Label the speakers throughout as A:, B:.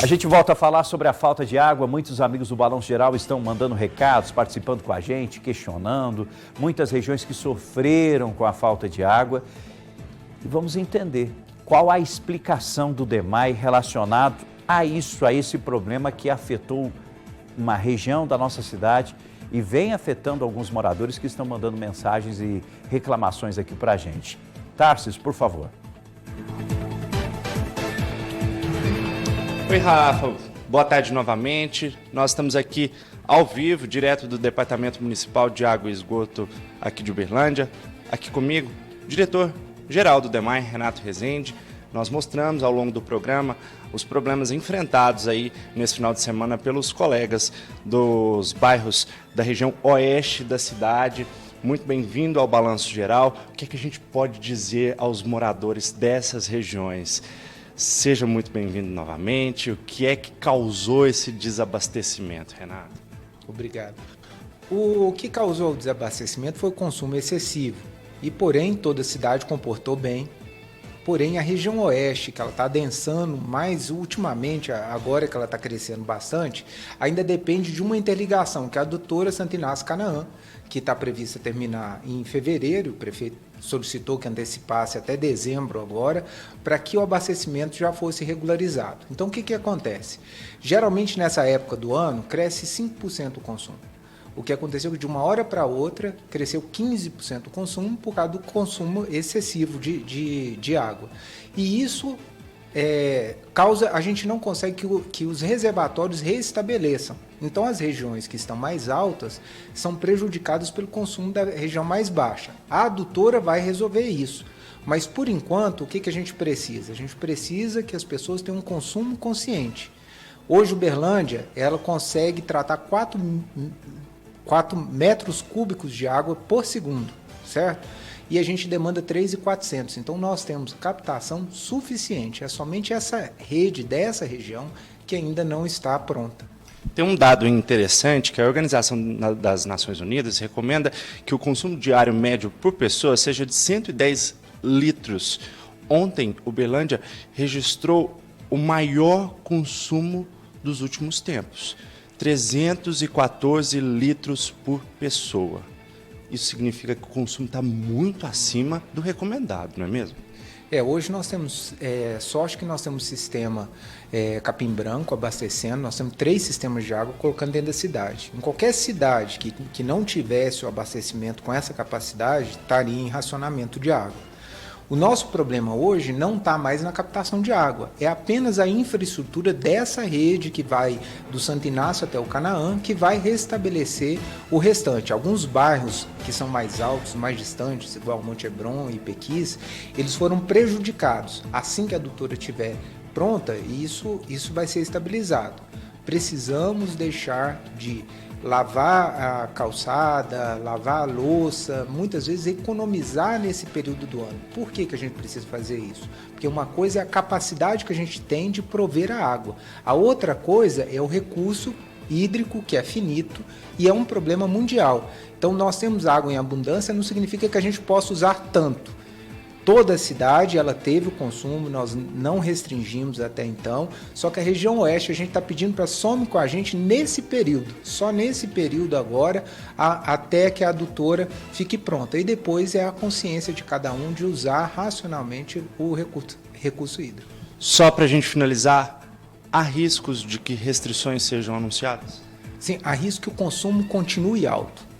A: A gente volta a falar sobre a falta de água. Muitos amigos do Balanço Geral estão mandando recados, participando com a gente, questionando. Muitas regiões que sofreram com a falta de água. E vamos entender qual a explicação do DEMAI relacionado a isso, a esse problema que afetou uma região da nossa cidade e vem afetando alguns moradores que estão mandando mensagens e reclamações aqui para a gente. Tarcísio, por favor.
B: Oi, Rafa. Boa tarde novamente. Nós estamos aqui ao vivo, direto do Departamento Municipal de Água e Esgoto aqui de Uberlândia. Aqui comigo, diretor-geral do DEMAI, Renato Rezende. Nós mostramos ao longo do programa os problemas enfrentados aí nesse final de semana pelos colegas dos bairros da região oeste da cidade. Muito bem-vindo ao Balanço Geral. O que é que a gente pode dizer aos moradores dessas regiões? Seja muito bem-vindo novamente. O que é que causou esse desabastecimento, Renato?
C: Obrigado. O que causou o desabastecimento foi o consumo excessivo. E, porém, toda a cidade comportou bem. Porém, a região oeste, que ela está adensando mais ultimamente, agora que ela está crescendo bastante, ainda depende de uma interligação, que é a adutora Santo Inácio Canaã, que está prevista terminar em fevereiro. O prefeito solicitou que antecipasse até dezembro agora, para que o abastecimento já fosse regularizado. Então, o que acontece? Geralmente, nessa época do ano, cresce 5% o consumo. O que aconteceu é que de uma hora para outra cresceu 15% o consumo por causa do consumo excessivo de água. E isso causa, a gente não consegue que os reservatórios restabeleçam. Então as regiões que estão mais altas são prejudicadas pelo consumo da região mais baixa. A adutora vai resolver isso. Mas por enquanto, o que a gente precisa? A gente precisa que as pessoas tenham um consumo consciente. Hoje, Uberlândia, ela consegue tratar 4 metros cúbicos de água por segundo, certo? E a gente demanda 3.400. Então, nós temos captação suficiente. É somente essa rede dessa região que ainda não está pronta.
B: Tem um dado interessante que a Organização das Nações Unidas recomenda que o consumo diário médio por pessoa seja de 110 litros. Ontem, Uberlândia registrou o maior consumo dos últimos tempos. 314 litros por pessoa. Isso significa que o consumo está muito acima do recomendado, não é mesmo?
C: Hoje nós temos, sorte que nós temos sistema Capim Branco abastecendo, nós temos 3 sistemas de água colocando dentro da cidade. Em qualquer cidade que não tivesse o abastecimento com essa capacidade, estaria em racionamento de água. O nosso problema hoje não está mais na captação de água, é apenas a infraestrutura dessa rede que vai do Santo Inácio até o Canaã, que vai restabelecer o restante. Alguns bairros que são mais altos, mais distantes, igual Monte Hebron e Pequis, eles foram prejudicados. Assim que a adutora estiver pronta, isso vai ser estabilizado. Precisamos deixar de lavar a calçada, lavar a louça, muitas vezes economizar nesse período do ano. Por que a gente precisa fazer isso? Porque uma coisa é a capacidade que a gente tem de prover a água. A outra coisa é o recurso hídrico, que é finito, e é um problema mundial. Então, nós temos água em abundância, não significa que a gente possa usar tanto. Toda a cidade ela teve o consumo, nós não restringimos até então, só que a região oeste a gente está pedindo para some com a gente nesse período, só nesse período agora, até que a adutora fique pronta. E depois é a consciência de cada um de usar racionalmente o recurso hídrico.
B: Só para a gente finalizar, há riscos de que restrições sejam anunciadas?
C: Sim, há risco que o consumo continue alto.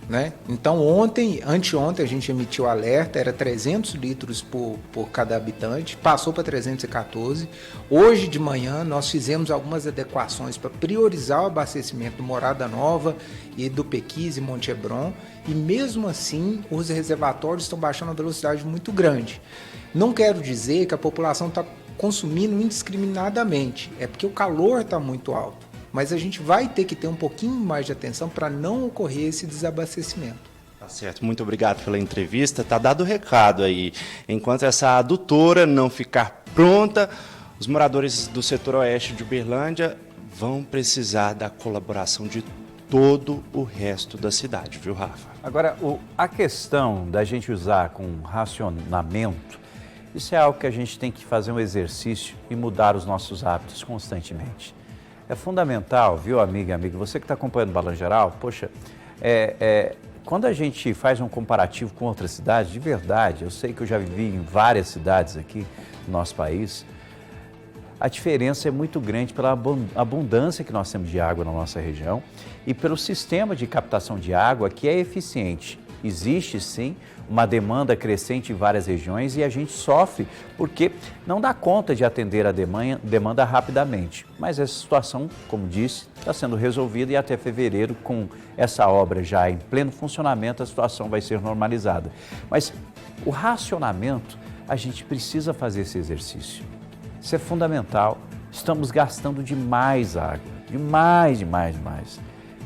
C: Então, anteontem a gente emitiu alerta, era 300 litros por cada habitante, passou para 314. Hoje de manhã nós fizemos algumas adequações para priorizar o abastecimento do Morada Nova e do Pequis e Monte Hebron, e mesmo assim os reservatórios estão baixando a velocidade muito grande. Não quero dizer que a população está consumindo indiscriminadamente, é porque o calor está muito alto. Mas a gente vai ter que ter um pouquinho mais de atenção para não ocorrer esse desabastecimento.
B: Tá certo, muito obrigado pela entrevista. Tá dado o recado aí. Enquanto essa adutora não ficar pronta, os moradores do setor oeste de Uberlândia vão precisar da colaboração de todo o resto da cidade, viu, Rafa?
A: Agora, a questão da gente usar com racionamento, isso é algo que a gente tem que fazer um exercício e mudar os nossos hábitos constantemente. É fundamental, viu, amiga e amigo, você que está acompanhando o Balanço Geral, poxa, quando a gente faz um comparativo com outras cidades, de verdade, eu sei que eu já vivi em várias cidades aqui no nosso país, a diferença é muito grande pela abundância que nós temos de água na nossa região e pelo sistema de captação de água que é eficiente. Existe, sim, uma demanda crescente em várias regiões e a gente sofre porque não dá conta de atender a demanda rapidamente. Mas essa situação, como disse, está sendo resolvida e até fevereiro, com essa obra já em pleno funcionamento, a situação vai ser normalizada. Mas o racionamento, a gente precisa fazer esse exercício. Isso é fundamental. Estamos gastando demais água, demais.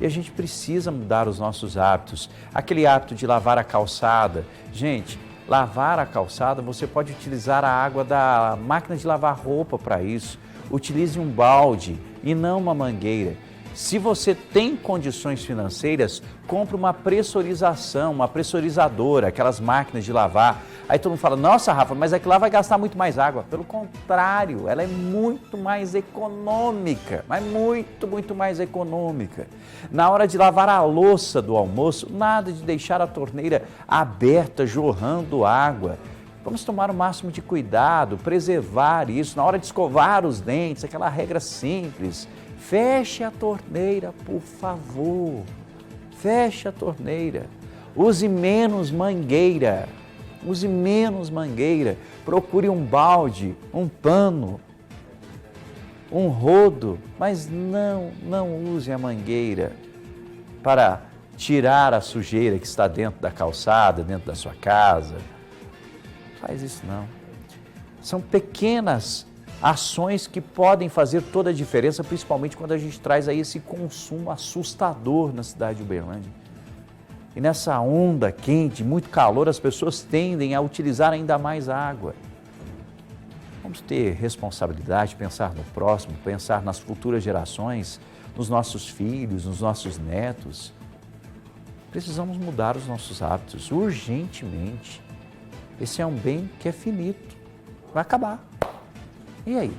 A: E a gente precisa mudar os nossos hábitos. Aquele hábito de lavar a calçada. Gente, lavar a calçada, você pode utilizar a água da máquina de lavar roupa para isso. Utilize um balde e não uma mangueira. Se você tem condições financeiras, compre uma pressurização, uma pressurizadora, aquelas máquinas de lavar. Aí todo mundo fala, nossa, Rafa, mas aquilo lá vai gastar muito mais água. Pelo contrário, ela é muito mais econômica, mas muito mais econômica. Na hora de lavar a louça do almoço, nada de deixar a torneira aberta, jorrando água. Vamos tomar o máximo de cuidado, preservar isso. Na hora de escovar os dentes, aquela regra simples. Feche a torneira, por favor. Feche a torneira. Use menos mangueira. Use menos mangueira. Procure um balde, um pano, um rodo, mas não use a mangueira para tirar a sujeira que está dentro da calçada, dentro da sua casa. Faz isso não. São pequenas ações que podem fazer toda a diferença, principalmente quando a gente traz aí esse consumo assustador na cidade de Uberlândia. E nessa onda quente, muito calor, as pessoas tendem a utilizar ainda mais água. Vamos ter responsabilidade, pensar no próximo, pensar nas futuras gerações, nos nossos filhos, nos nossos netos. Precisamos mudar os nossos hábitos urgentemente. Esse é um bem que é finito, vai acabar. E aí?